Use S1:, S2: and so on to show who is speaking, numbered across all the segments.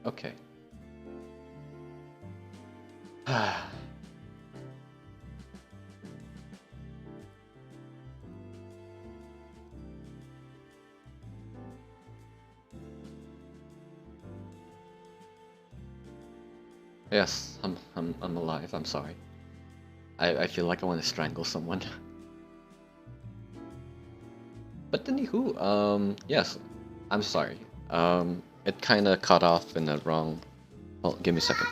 S1: Okay. Yes, I'm alive. I'm sorry. I feel like I want to strangle someone. But anywho, yes, I'm sorry. It kind of cut off in the wrong. Well, give me a second.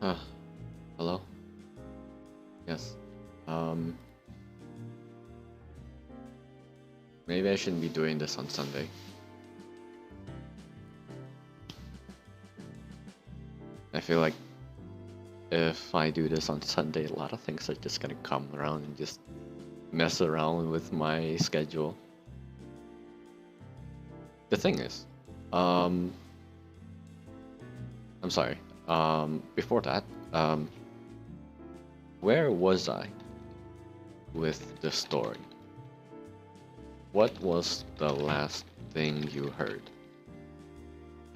S1: Uh, Hello? Yes. Um, Maybe I shouldn't be doing this on Sunday. I feel like if I do this on Sunday, a lot of things are just gonna come around and just mess around with my schedule. The thing is, um, I'm sorry. Before that, where was I with the story? What was the last thing you heard?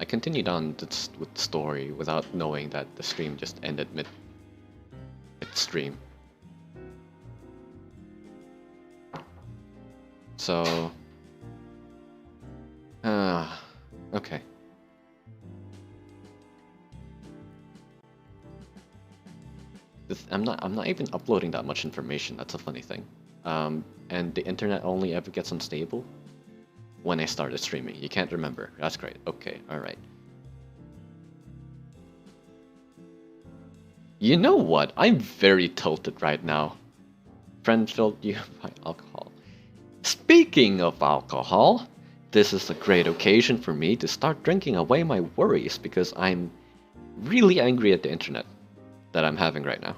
S1: I continued on with the story without knowing that the stream just ended mid-stream. So, okay. I'm not even uploading that much information. That's a funny thing. And the internet only ever gets unstable when I started streaming. You can't remember. That's great. Okay, all right. You know what? I'm very tilted right now. Friend filled you by alcohol. Speaking of alcohol, this is a great occasion for me to start drinking away my worries because I'm really angry at the internet that I'm having right now.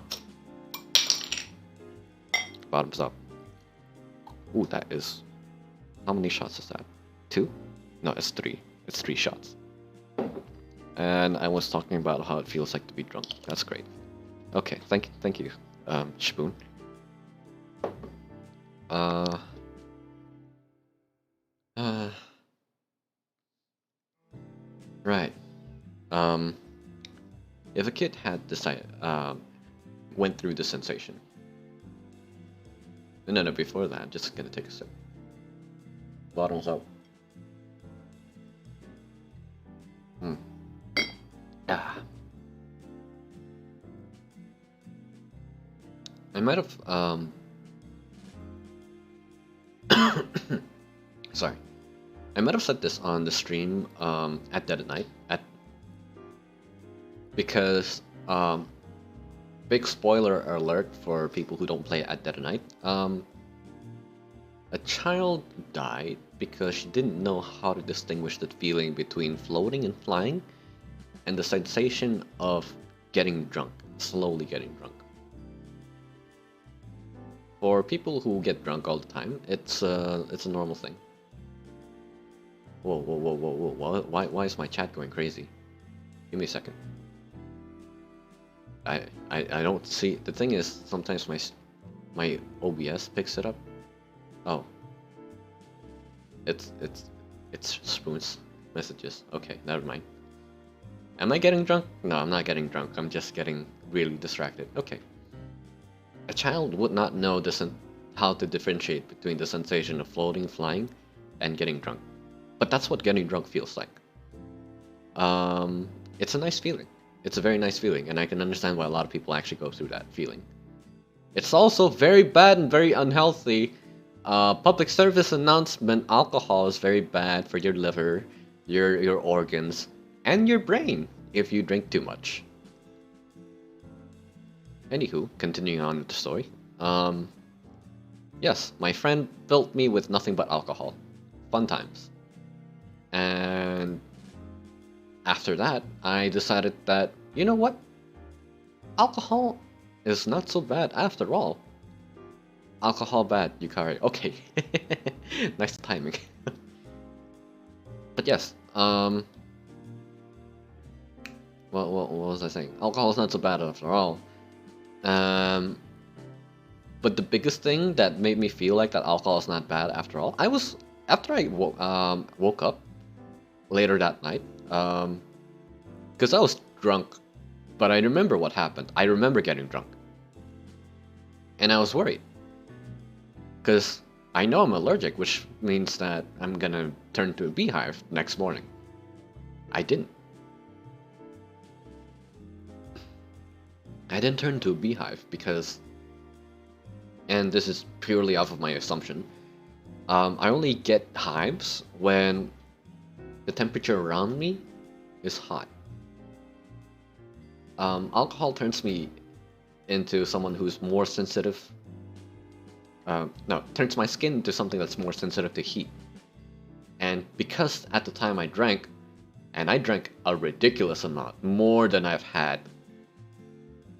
S1: Bottoms up. Ooh, that is... How many shots is that? 2? No, it's 3. It's 3 shots. And I was talking about how it feels like to be drunk. That's great. Okay, thank you, Spoon. Right. If a kid had decided, went through the sensation. No, before that, I'm just gonna take a sip. Bottoms up. Ah. I might have, sorry. I might have said this on the stream, at dead at night, because, big spoiler alert for people who don't play at dead at night. A child died because she didn't know how to distinguish the feeling between floating and flying, and the sensation of getting drunk, slowly getting drunk. For people who get drunk all the time, it's a normal thing. Whoa! Why is my chat going crazy? Give me a second. I don't see. The thing is, sometimes my OBS picks it up. Oh. It's Spoon's messages. Okay, never mind. Am I getting drunk? No, I'm not getting drunk. I'm just getting really distracted. Okay. A child would not know how to differentiate between the sensation of floating, flying, and getting drunk. But that's what getting drunk feels like. It's a nice feeling. It's a very nice feeling, and I can understand why a lot of people actually go through that feeling. It's also very bad and very unhealthy. Public service announcement: alcohol is very bad for your liver, your organs, and your brain if you drink too much. Anywho, continuing on with the story. Yes, my friend filled me with nothing but alcohol. Fun times. And after that, I decided that, you know what? Alcohol is not so bad after all. Alcohol bad, Yukari. Okay. Nice timing. But yes, what was I saying? Alcohol is not so bad after all. But the biggest thing that made me feel like that alcohol is not bad after all, after I woke up later that night, because I was drunk, but I remember what happened. I remember getting drunk, and I was worried, because I know I'm allergic, which means that I'm gonna turn to a beehive next morning. I didn't. I didn't turn to a beehive because, and this is purely off of my assumption, I only get hives when the temperature around me is hot. Alcohol turns me into someone who's more sensitive. No, turns my skin into something that's more sensitive to heat. And because at the time I drank, and I drank a ridiculous amount, more than I've had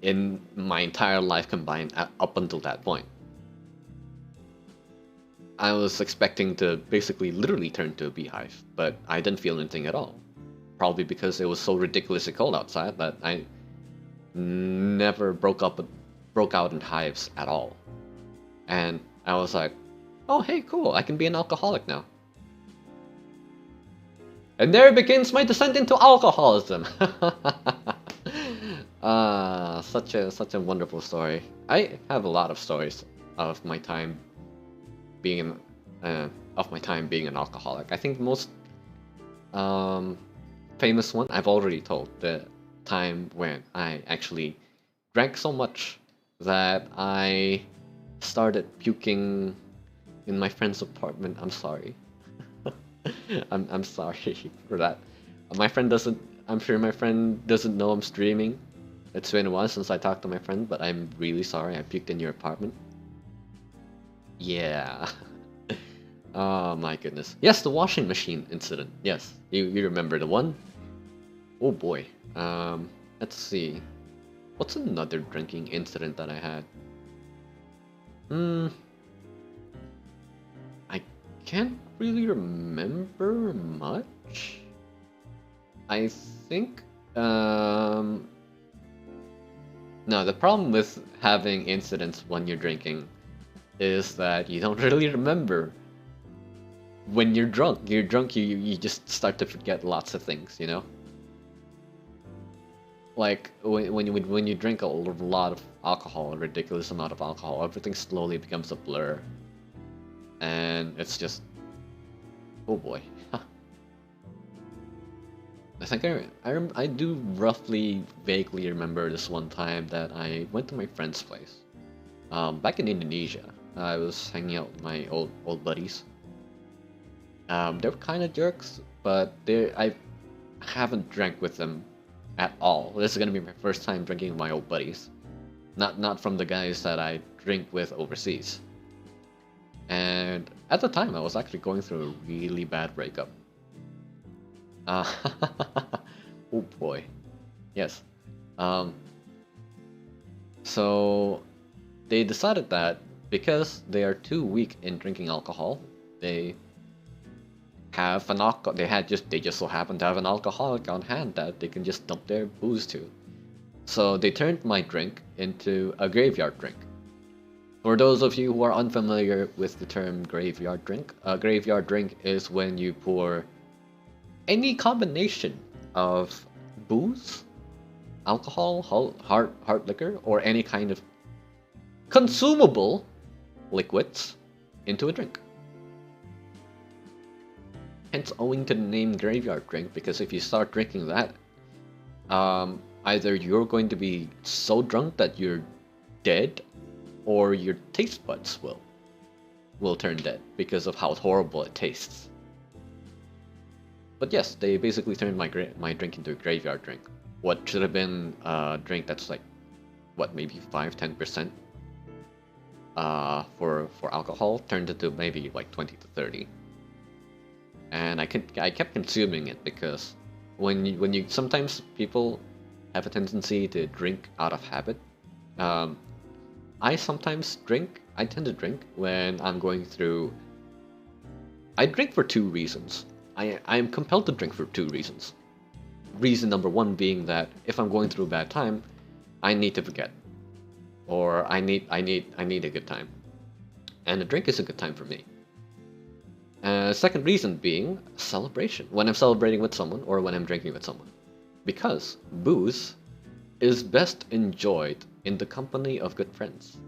S1: in my entire life combined up until that point. I was expecting to basically literally turn to a beehive, but I didn't feel anything at all. Probably because it was so ridiculously cold outside that I never broke out in hives at all. And I was like, oh hey, cool, I can be an alcoholic now. And there begins my descent into alcoholism. Such a wonderful story. I have a lot of stories of my time being an alcoholic. I think the most famous one I've already told, the time when I actually drank so much that I started puking in my friend's apartment. I'm sorry. I'm sorry for that. I'm sure my friend doesn't know I'm streaming. It's been a while since I talked to my friend, but I'm really sorry I puked in your apartment. Yeah. Oh my goodness. Yes, the washing machine incident. Yes, you remember the one? Oh boy. Let's see. What's another drinking incident that I had? I can't really remember much. I think no, the problem with having incidents when you're drinking is that you don't really remember. When you're drunk, you just start to forget lots of things, you know? Like, when you drink a lot of alcohol, a ridiculous amount of alcohol, everything slowly becomes a blur. And it's just... oh boy. I think I do roughly, vaguely remember this one time that I went to my friend's place. Back in Indonesia, I was hanging out with my old buddies. They were kind of jerks, but I haven't drank with them at all. This is gonna be my first time drinking with my old buddies, not from the guys that I drink with overseas. And at the time, I was actually going through a really bad breakup. Oh boy, yes. So they decided that because they are too weak in drinking alcohol, they just so happen to have an alcoholic on hand that they can just dump their booze to. So they turned my drink into a graveyard drink. For those of you who are unfamiliar with the term graveyard drink, a graveyard drink is when you pour any combination of booze, alcohol, hard liquor, or any kind of consumable liquids into a drink. Hence owing to the name graveyard drink, because if you start drinking that, I Either you're going to be so drunk that you're dead, or your taste buds will turn dead because of how horrible it tastes. But yes, they basically turned my drink into a graveyard drink. What should have been a drink that's like, what, maybe 5-10% for alcohol turned into maybe like 20 to 30. And I kept consuming it because when you sometimes people have a tendency to drink out of habit. I sometimes drink. I tend to drink when I'm going through. I drink for two reasons. I am compelled to drink for two reasons. Reason number one being that if I'm going through a bad time, I need to forget, or I need a good time, and a drink is a good time for me. Second reason being celebration. When I'm celebrating with someone, or when I'm drinking with someone, because booze is best enjoyed in the company of good friends.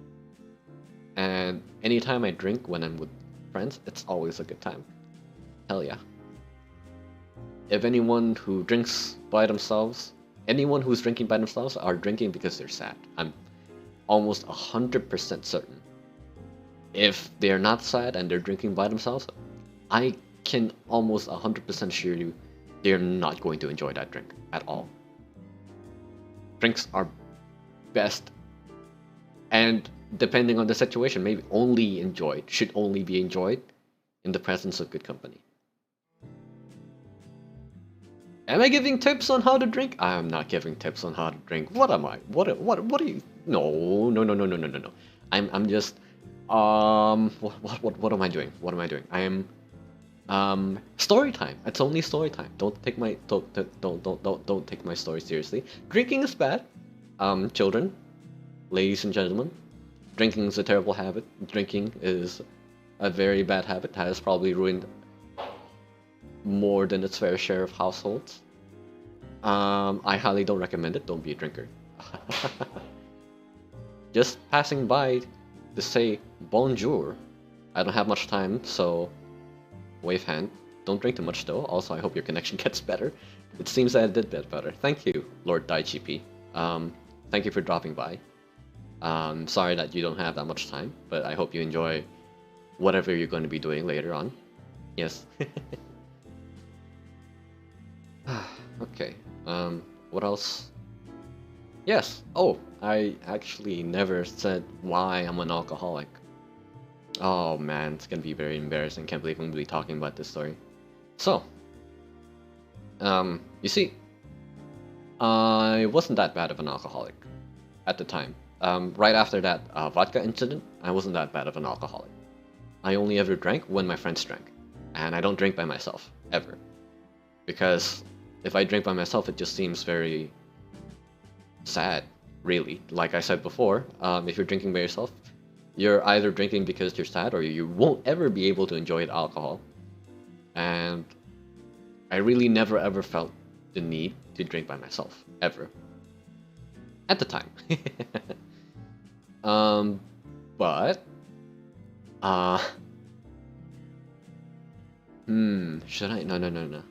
S1: And anytime I drink when I'm with friends, it's always a good time. Hell yeah. If anyone who drinks by themselves, anyone who's drinking by themselves are drinking because they're sad. I'm almost 100% certain. If they're not sad and they're drinking by themselves, I can almost 100% assure you they're not going to enjoy that drink at all. Drinks are best, and depending on the situation, maybe should only be enjoyed in the presence of good company. Am I giving tips on how to drink? I am not giving tips on how to drink. What am I? What are you? No. I'm just what am I doing? What am I doing? I am story time. It's only story time. Don't take my story seriously. Drinking is bad. Children, ladies and gentlemen, drinking is a terrible habit. Drinking is a very bad habit. Has probably ruined more than its fair share of households. I highly don't recommend it. Don't be a drinker. Just passing by to say bonjour. I don't have much time, so wave hand. Don't drink too much though. Also, I hope your connection gets better. It seems that it did get better. Thank you, Lord DaiGP. Thank you for dropping by. Sorry that you don't have that much time, but I hope you enjoy whatever you're going to be doing later on. Yes. Okay. What else? Yes. Oh, I actually never said why I'm an alcoholic. Oh man, it's gonna be very embarrassing. Can't believe I'm gonna be talking about this story. So, you see, I wasn't that bad of an alcoholic at the time. Right after that vodka incident, I wasn't that bad of an alcoholic. I only ever drank when my friends drank, and I don't drink by myself ever, because if I drink by myself, it just seems very sad, really. Like I said before, if you're drinking by yourself, you're either drinking because you're sad, or you won't ever be able to enjoy alcohol. And I really never ever felt the need to drink by myself, ever. At the time. But should I? No.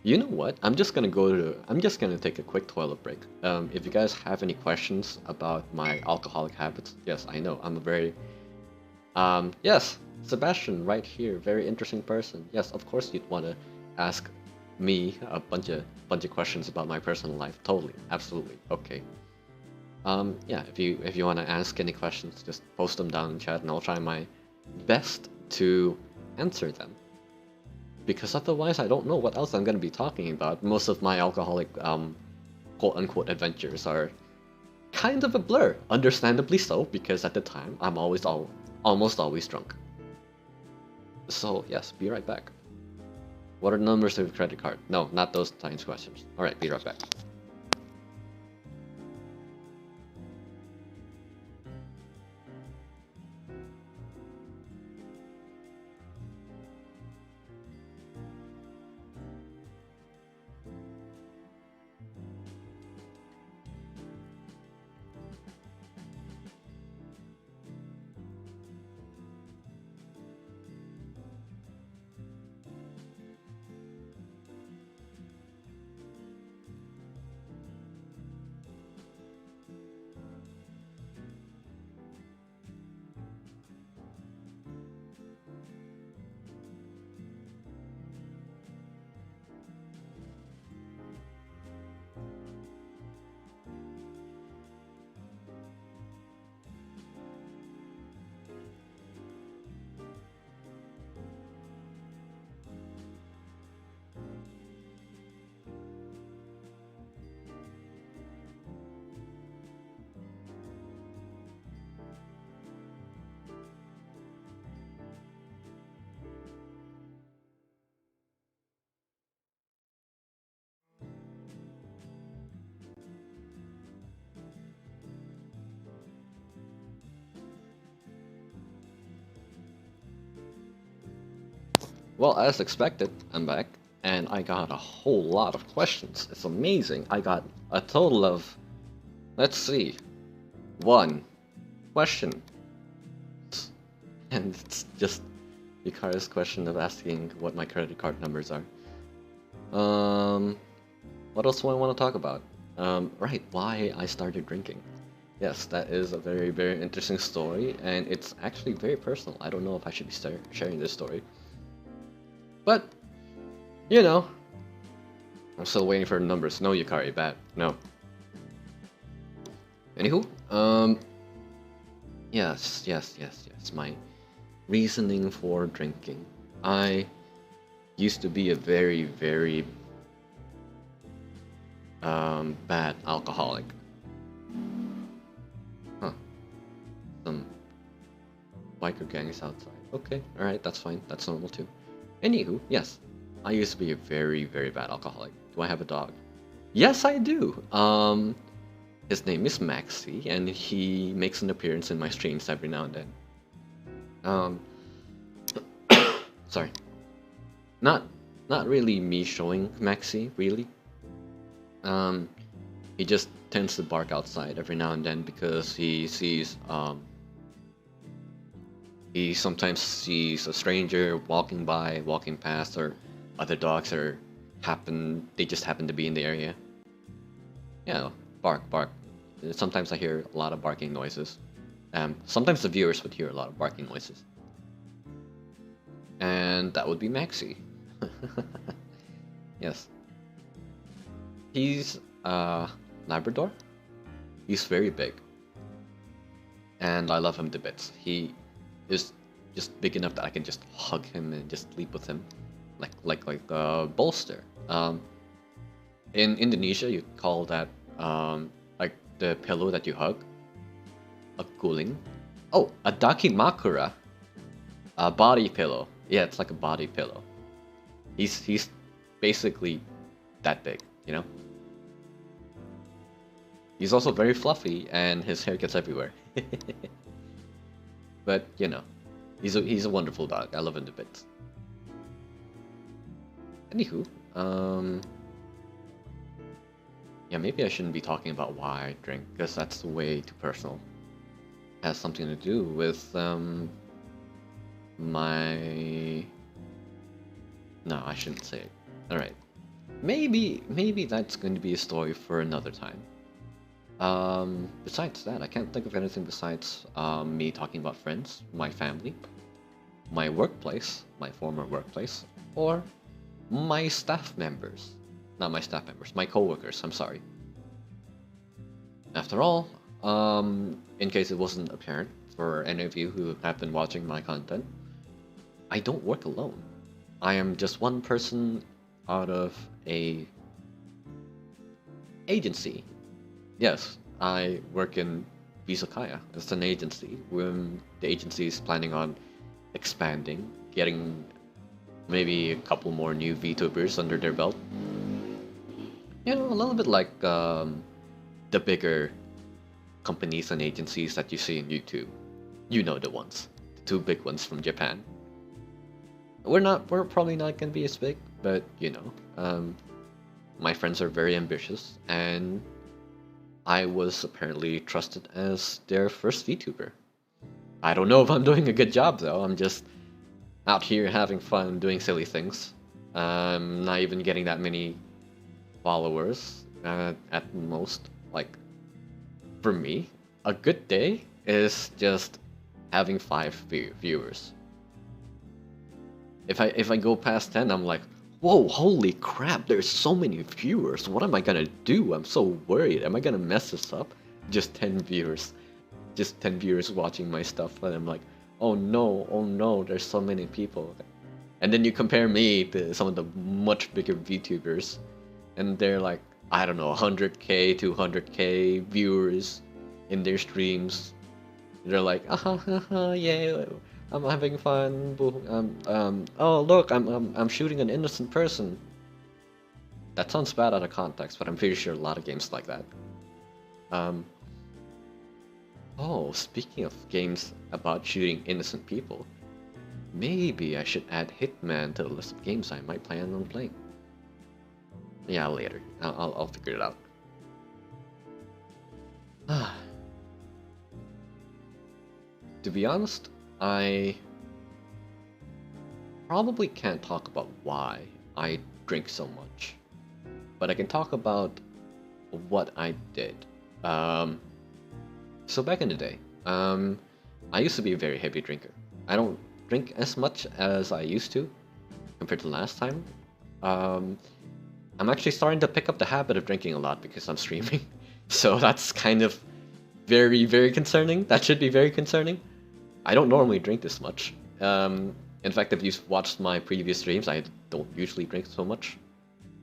S1: You know what? I'm just gonna take a quick toilet break. If you guys have any questions about my alcoholic habits, yes, I know I'm a very, yes, Sebastian right here, very interesting person. Yes, of course you'd want to ask me a bunch of questions about my personal life. Totally, absolutely, okay. Yeah, if you want to ask any questions, just post them down in chat, and I'll try my best to answer them. Because otherwise, I don't know what else I'm going to be talking about. Most of my alcoholic, quote-unquote adventures are kind of a blur. Understandably so, because at the time, I'm almost always drunk. So yes, be right back. What are the numbers of your credit card? No, not those kinds of questions. Alright, be right back. Well, as expected, I'm back, and I got a whole lot of questions. It's amazing. I got a total of, let's see, 1 question. And it's just Yukara's question of asking what my credit card numbers are. What else do I want to talk about? Right, why I started drinking. Yes, that is a very, very interesting story, and it's actually very personal. I don't know if I should be sharing this story. But, you know, I'm still waiting for the numbers. No, Yukari, bad. No. Anywho, yes. My reasoning for drinking. I used to be a very, very bad alcoholic. Huh. Some biker gangs outside. Okay, alright, that's fine. That's normal too. Anywho, yes. I used to be a very, very bad alcoholic. Do I have a dog? Yes, I do. His name is Maxi, and he makes an appearance in my streams every now and then. Sorry. Not really me showing Maxi, really. He just tends to bark outside every now and then because he sees, he sometimes sees a stranger walking by, walking past, or other dogs they just happen to be in the area. Yeah, bark. Sometimes I hear a lot of barking noises. Sometimes the viewers would hear a lot of barking noises. And that would be Maxi. Yes. He's Labrador. He's very big. And I love him to bits. He is just big enough that I can just hug him and just sleep with him. Like a bolster. In Indonesia you call that like the pillow that you hug. A guling. Oh, a dakimakura. A body pillow. Yeah, it's like a body pillow. He's basically that big, you know? He's also very fluffy and his hair gets everywhere. But, you know, he's a wonderful dog. I love him to bits. Anywho, yeah, maybe I shouldn't be talking about why I drink, because that's way too personal. It has something to do with, No, I shouldn't say it. Alright. Maybe that's going to be a story for another time. Besides that, I can't think of anything besides me talking about friends, my family, my workplace, my former workplace, or my staff members. Not my staff members, my coworkers, I'm sorry. After all, in case it wasn't apparent for any of you who have been watching my content, I don't work alone. I am just one person out of a agency. Yes, I work in Visokaya. It's an agency. The agency is planning on expanding, getting maybe a couple more new VTubers under their belt. You know, a little bit like the bigger companies and agencies that you see in YouTube. You know the ones. The two big ones from Japan. We're probably not gonna be as big, but you know, my friends are very ambitious, and I was apparently trusted as their first VTuber. I don't know if I'm doing a good job though. I'm just out here having fun, doing silly things. Not even getting that many followers at most. Like, for me, a good day is just having 5 viewers. If I go past 10, I'm like, whoa, holy crap, there's so many viewers. What am I gonna do? I'm so worried. Am I gonna mess this up? Just 10 viewers. Just 10 viewers watching my stuff, and I'm like, oh no, there's so many people. And then you compare me to some of the much bigger VTubers, and they're like, I don't know, 100k, 200k viewers in their streams. They're like, yeah, I'm having fun. Oh look, I'm shooting an innocent person. That sounds bad out of context, but I'm pretty sure a lot of games like that. Oh, speaking of games about shooting innocent people, Maybe I should add Hitman to the list of games I might plan on playing. Yeah, later. I'll figure it out. To be honest, I probably can't talk about why I drink so much, but I can talk about what I did. So back in the day, I used to be a very heavy drinker. I don't drink as much as I used to compared to last time. I'm actually starting to pick up the habit of drinking a lot because I'm streaming. So that's kind of very, very concerning. That should be very concerning. I don't normally drink this much. In fact, if you've watched my previous streams, I don't usually drink so much.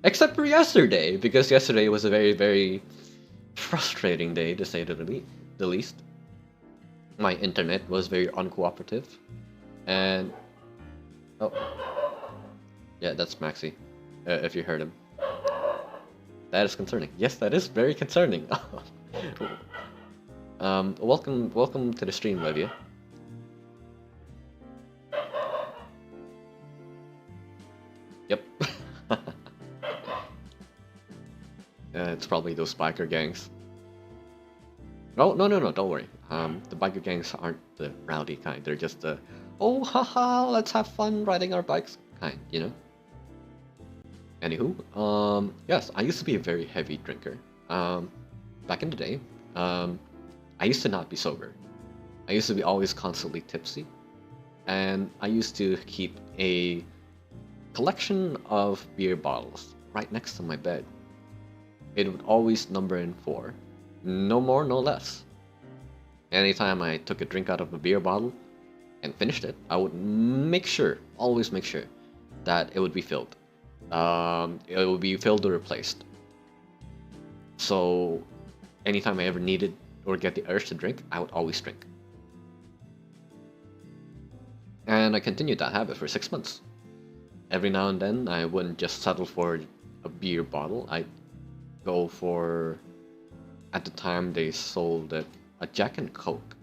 S1: Except for yesterday, because yesterday was a very, very frustrating day, to say the least. My internet was very uncooperative. And... oh. Yeah, that's Maxi, if you heard him. That is concerning. Yes, that is very concerning. Welcome to the stream, Livia. Yep. It's probably those biker gangs. Oh, no, don't worry. The biker gangs aren't the rowdy kind. They're just the, oh, haha, let's have fun riding our bikes kind, you know? Anywho, yes, I used to be a very heavy drinker. Back in the day, I used to not be sober. I used to be always constantly tipsy. And I used to keep a collection of beer bottles right next to my bed. It would always number in 4. No more, no less. Anytime I took a drink out of a beer bottle and finished it, I would always make sure, that it would be filled. It would be filled or replaced. So, anytime I ever needed or get the urge to drink, I would always drink. And I continued that habit for 6 months. Every now and then, I wouldn't just settle for a beer bottle. I'd go for, at the time they sold it, a Jack and Coke.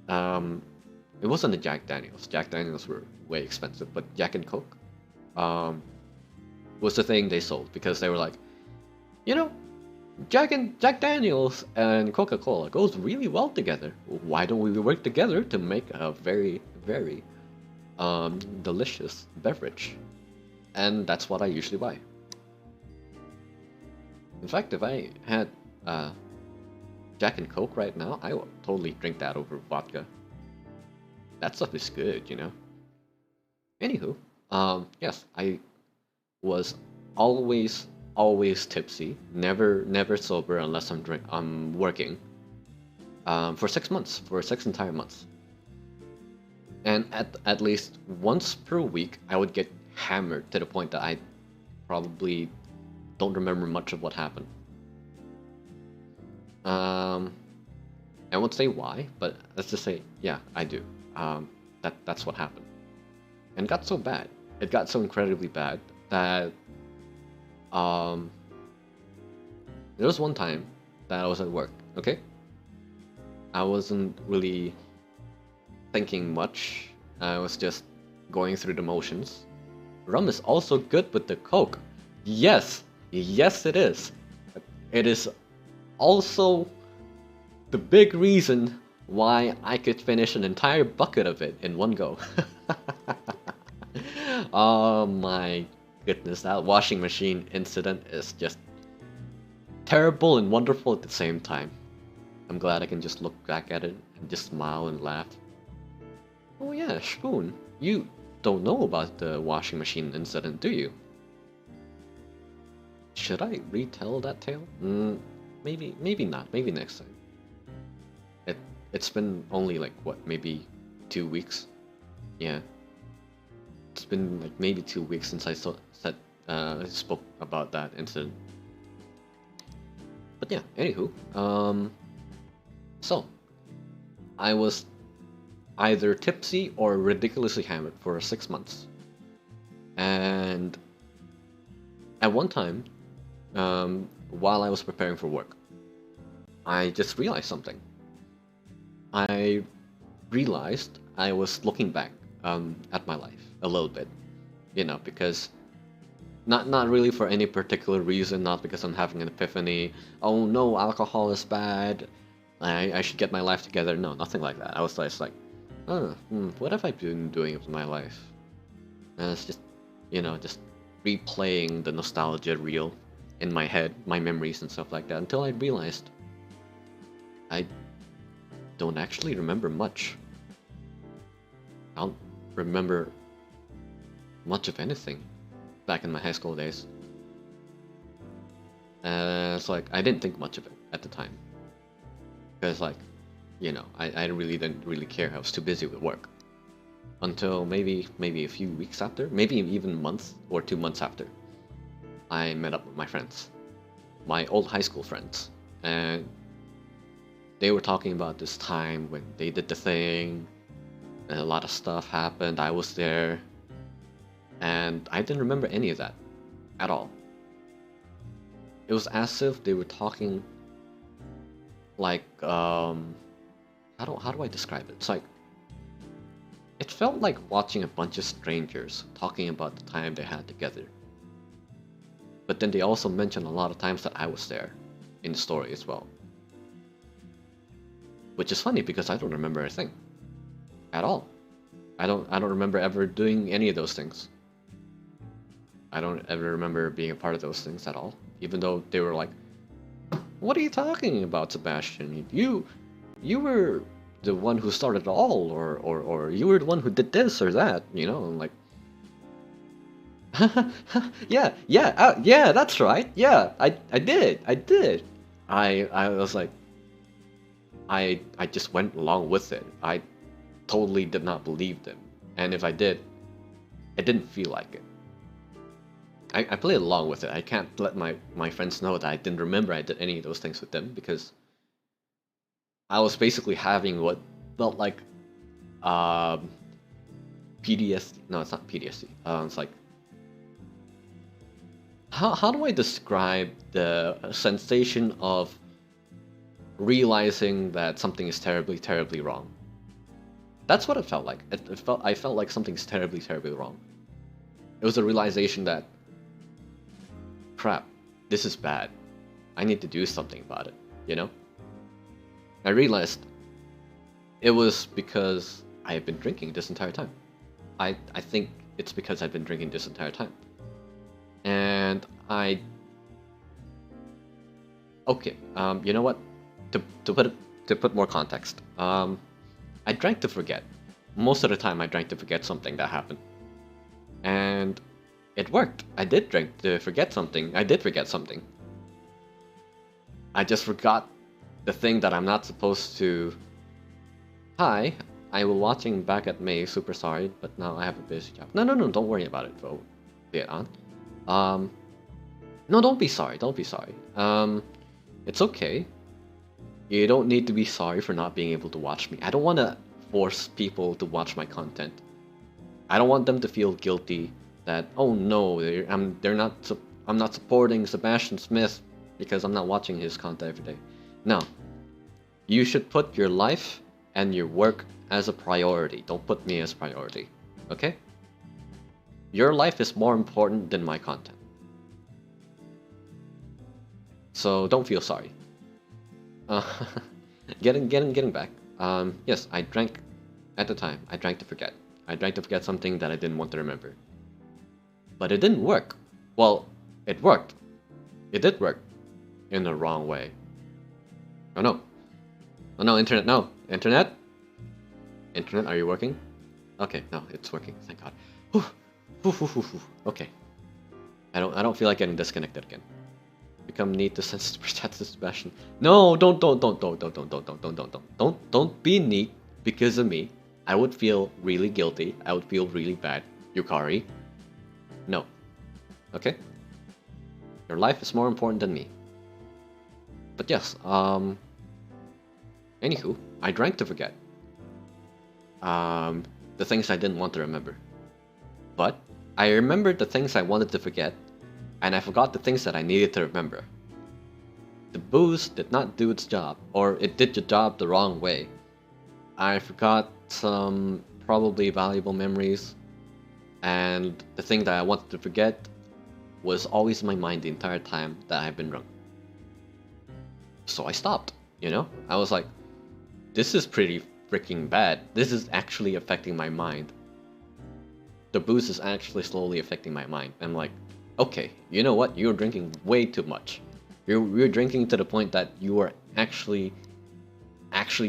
S1: It wasn't a Jack Daniels. Jack Daniels were way expensive, but Jack and Coke was the thing they sold because they were like, you know, Jack Daniels and Coca-Cola goes really well together. Why don't we work together to make a very, very delicious beverage? And that's what I usually buy. In fact, if I had Jack and Coke right now, I would totally drink that over vodka. That stuff is good, you know. Anywho, yes, I was always tipsy, never sober unless I'm working. For 6 months, for 6 entire months. And at least once per week, I would get hammered to the point that I probably don't remember much of what happened. I won't say why, but let's just say, yeah, I do. That's what happened. And it got so bad. It got so incredibly bad that there was one time that I was at work, okay? I wasn't really thinking much. I was just going through the motions. Rum is also good with the Coke. Yes, it is. It is also the big reason why I could finish an entire bucket of it in one go. Oh my goodness, that washing machine incident is just terrible and wonderful at the same time. I'm glad I can just look back at it and just smile and laugh. Oh yeah, Spoon, you don't know about the washing machine incident, do you? Should I retell that tale? Maybe not. Maybe next time. It's been only like what, maybe 2 weeks? Yeah. It's been like maybe 2 weeks since I spoke about that incident. But yeah, anywho, so I was either tipsy or ridiculously hammered for 6 months. And at one time, while I was preparing for work, I just realized something. I realized I was looking back at my life a little bit, you know, because not really for any particular reason, not because I'm having an epiphany. Oh no, alcohol is bad. I should get my life together. No, nothing like that. I was just like, oh, what have I been doing with my life? And it's just, you know, just replaying the nostalgia reel in my head, my memories and stuff like that, until I realized I don't actually remember much. I don't remember much of anything back in my high school days. It's like, I didn't think much of it at the time. Because, like, you know, I really didn't really care. I was too busy with work. Until maybe a few weeks after, maybe even a month or 2 months after, I met up with my friends, my old high school friends, and they were talking about this time when they did the thing, and a lot of stuff happened. I was there, and I didn't remember any of that at all. It was as if they were talking like, how do I describe it? It's like, it felt like watching a bunch of strangers talking about the time they had together. But then they also mentioned a lot of times that I was there in the story as well. Which is funny because I don't remember a thing at all. I don't remember ever doing any of those things. I don't ever remember being a part of those things at all. Even though they were like, "What are you talking about, Sebastian? You were the one who started it all, or you were the one who did this or that," you know? I'm like, yeah, that's right. Yeah, I did. I was like, I just went along with it. I totally did not believe them, and if I did, it didn't feel like it. I played along with it. I can't let my friends know that I didn't remember I did any of those things with them, because I was basically having what felt like PTSD. No, it's not PTSD. It's like, how do I describe the sensation of realizing that something is terribly wrong? That's what it felt like. I felt like something's terribly wrong. It was a realization that, crap, this is bad. I need to do something about it, you know? I realized it was because I had been drinking this entire time. I think it's because I've been drinking this entire time. And okay, you know what? To put more context, I drank to forget. Most of the time, I drank to forget something that happened, and it worked. I did drink to forget something. I did forget something. I just forgot the thing that I'm not supposed to. Hi, I was watching back at May. Super sorry, but now I have a busy job. No, don't worry about it, though. Be it on. No, don't be sorry. Don't be sorry. It's okay. You don't need to be sorry for not being able to watch me. I don't want to force people to watch my content. I don't want them to feel guilty that, oh no, I'm not supporting Sebastian Smith because I'm not watching his content every day. No. You should put your life and your work as a priority. Don't put me as priority. Okay? Your life is more important than my content. So don't feel sorry. Getting back. Yes, I drank at the time. I drank to forget. I drank to forget something that I didn't want to remember. But it didn't work. Well, it worked. It did work. In the wrong way. Oh no. Oh no, internet, no. Internet? Internet, are you working? Okay, no, it's working. Thank God. Okay. I don't feel like getting disconnected again. Become neat to sensitive protect Sebastian. No, don't be neat because of me. I would feel really guilty. I would feel really bad. Yukari. No. Okay? Your life is more important than me. But yes, anywho, I drank to forget. The things I didn't want to remember. But I remembered the things I wanted to forget, and I forgot the things that I needed to remember. The booze did not do its job, or it did the job the wrong way. I forgot some probably valuable memories, and the thing that I wanted to forget was always in my mind the entire time that I've been drunk. So I stopped, you know? I was like, this is pretty freaking bad. This is actually affecting my mind. The booze is actually slowly affecting my mind. I'm like, okay, you know what? You're drinking way too much. You're drinking to the point that you are actually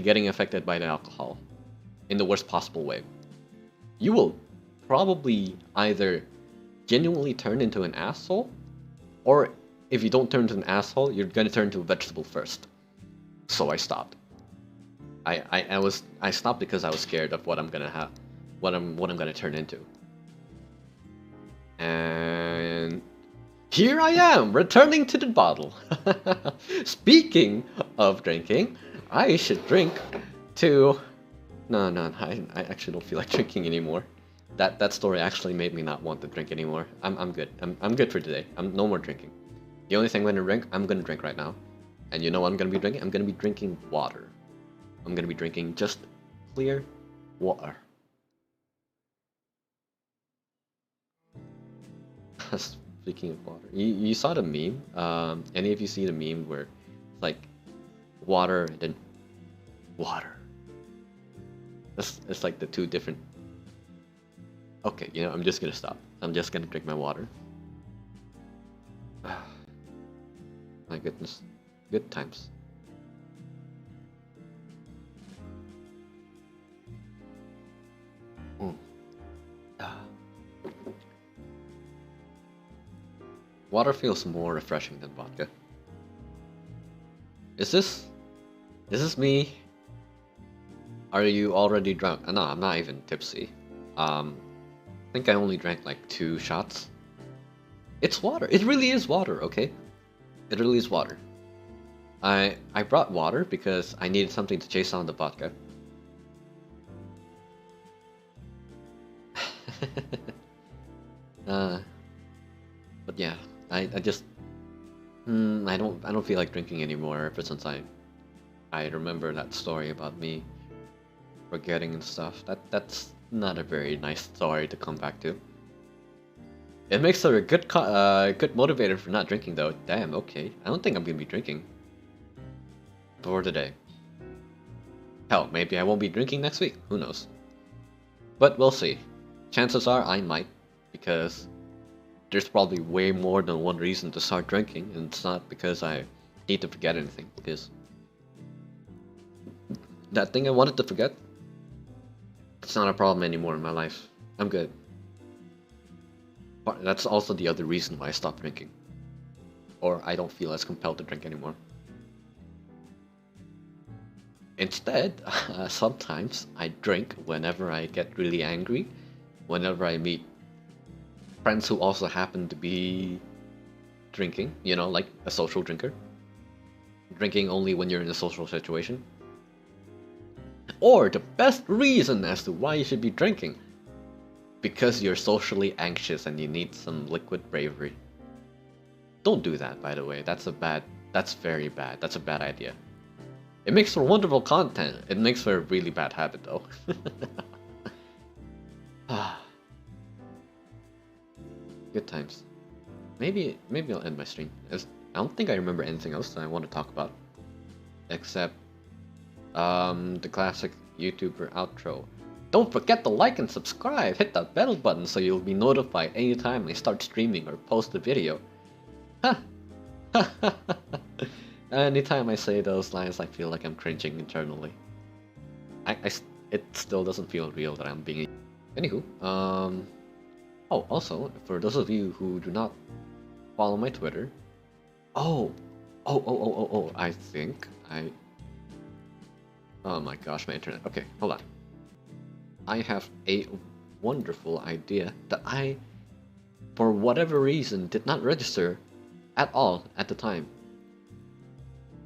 S1: getting affected by the alcohol in the worst possible way. You will probably either genuinely turn into an asshole, or if you don't turn into an asshole, you're gonna turn into a vegetable first. So I stopped. I stopped because I was scared of what I'm gonna have, what I'm gonna turn into. And here I am, returning to the bottle. Speaking of drinking, I should drink to... No, I actually don't feel like drinking anymore. That story actually made me not want to drink anymore. I'm good. I'm good for today. I'm no more drinking. The only thing I'm gonna drink right now. And you know what I'm gonna be drinking? I'm gonna be drinking water. I'm gonna be drinking just clear water. Speaking of water, you saw the meme? Any of you see the meme where it's like water and then water? It's like the two different... Okay, you know, I'm just gonna stop. I'm just gonna drink my water. My goodness. Good times. Water feels more refreshing than vodka. Is this me? Are you already drunk? No, I'm not even tipsy. I think I only drank like 2 shots. It's water. It really is water, okay? It really is water. I brought water because I needed something to chase down the vodka. But yeah, I just I don't feel like drinking anymore ever since I remember that story about me forgetting and stuff. That's not a very nice story to come back to. It makes her a good good motivator for not drinking though. Damn, okay. I don't think I'm gonna be drinking for today. Hell, maybe I won't be drinking next week. Who knows? But we'll see. Chances are I might, because there's probably way more than one reason to start drinking, and it's not because I need to forget anything, because that thing I wanted to forget, it's not a problem anymore in my life. I'm good. But that's also the other reason why I stopped drinking. Or I don't feel as compelled to drink anymore. Instead, sometimes I drink whenever I get really angry, whenever I meet friends who also happen to be drinking, you know, like a social drinker. Drinking only when you're in a social situation. Or the best reason as to why you should be drinking. Because you're socially anxious and you need some liquid bravery. Don't do that, by the way. That's very bad. That's a bad idea. It makes for wonderful content. It makes for a really bad habit, though. Good times. Maybe I'll end my stream. I don't think I remember anything else that I want to talk about. Except the classic YouTuber outro. Don't forget to like and subscribe. Hit that bell button so you'll be notified anytime I start streaming or post a video. Anytime I say those lines, I feel like I'm cringing internally. It still doesn't feel real that I'm being... Anywho, oh, also, for those of you who do not follow my Twitter... Oh, I think I... Oh my gosh, my internet. Okay, hold on. I have a wonderful idea that I, for whatever reason, did not register at all at the time.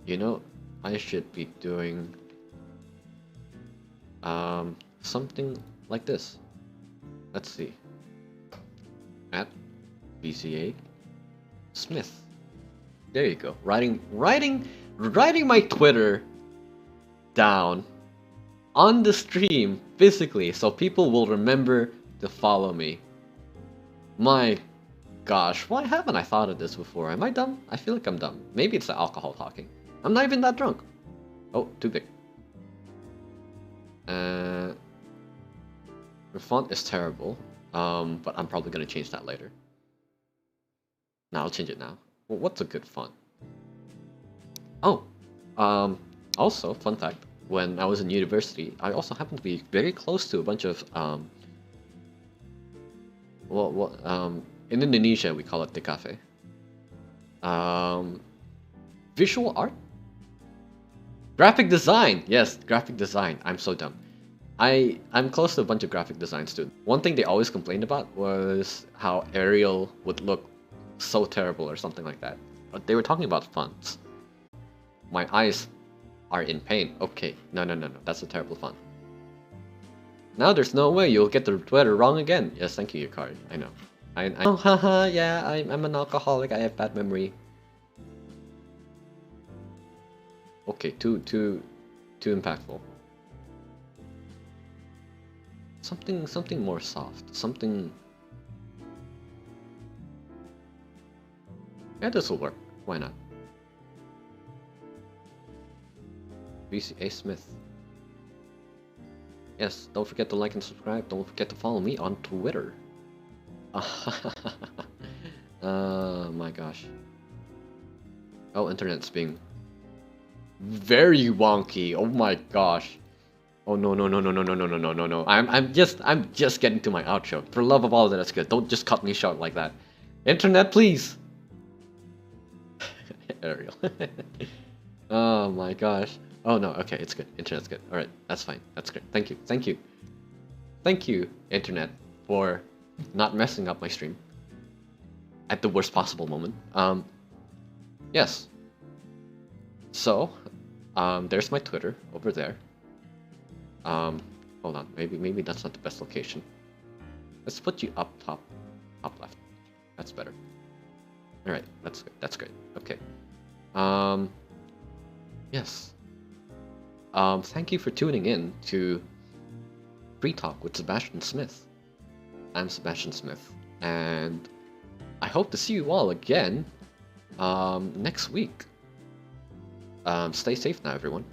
S1: You know, I should be doing something like this. Let's see. At BCA Smith. There you go. Writing my Twitter down on the stream physically, so people will remember to follow me. My gosh, why haven't I thought of this before? Am I dumb? I feel like I'm dumb. Maybe it's the alcohol talking. I'm not even that drunk. Oh, too big. The font is terrible, but I'm probably gonna change that later. No, I'll change it now. Well, what's a good font? Oh, also, fun fact, when I was in university, I also happened to be very close to a bunch of, in Indonesia, we call it the cafe. Visual art? Graphic design! Yes, graphic design. I'm so dumb. I'm close to a bunch of graphic design students. One thing they always complained about was how Arial would look so terrible or something like that. But they were talking about fonts. My eyes are in pain. Okay, no, that's a terrible font. Now there's no way you'll get the Twitter wrong again. Yes, thank you, Yukari. I know. Oh, haha, yeah, I'm an alcoholic. I have bad memory. Okay, too impactful. Something more soft. Something. Yeah, this will work. Why not? VCA Smith. Yes, don't forget to like and subscribe. Don't forget to follow me on Twitter. My gosh. Oh, internet's being very wonky. Oh my gosh. Oh no. I'm just getting to my outro. For love of all that's good, don't just cut me short like that. Internet, please. Ariel. Oh my gosh. Oh no, okay, it's good. Internet's good. Alright, that's fine. That's great. Thank you. Thank you, Internet, for not messing up my stream at the worst possible moment. Yes. So, there's my Twitter over there. Hold on, maybe that's not the best location. Let's put you up top left. That's better. Alright, that's good. That's great. Okay. Yes. Thank you for tuning in to Free Talk with Sebastian Smith. I'm Sebastian Smith, and I hope to see you all again next week. Stay safe now, everyone.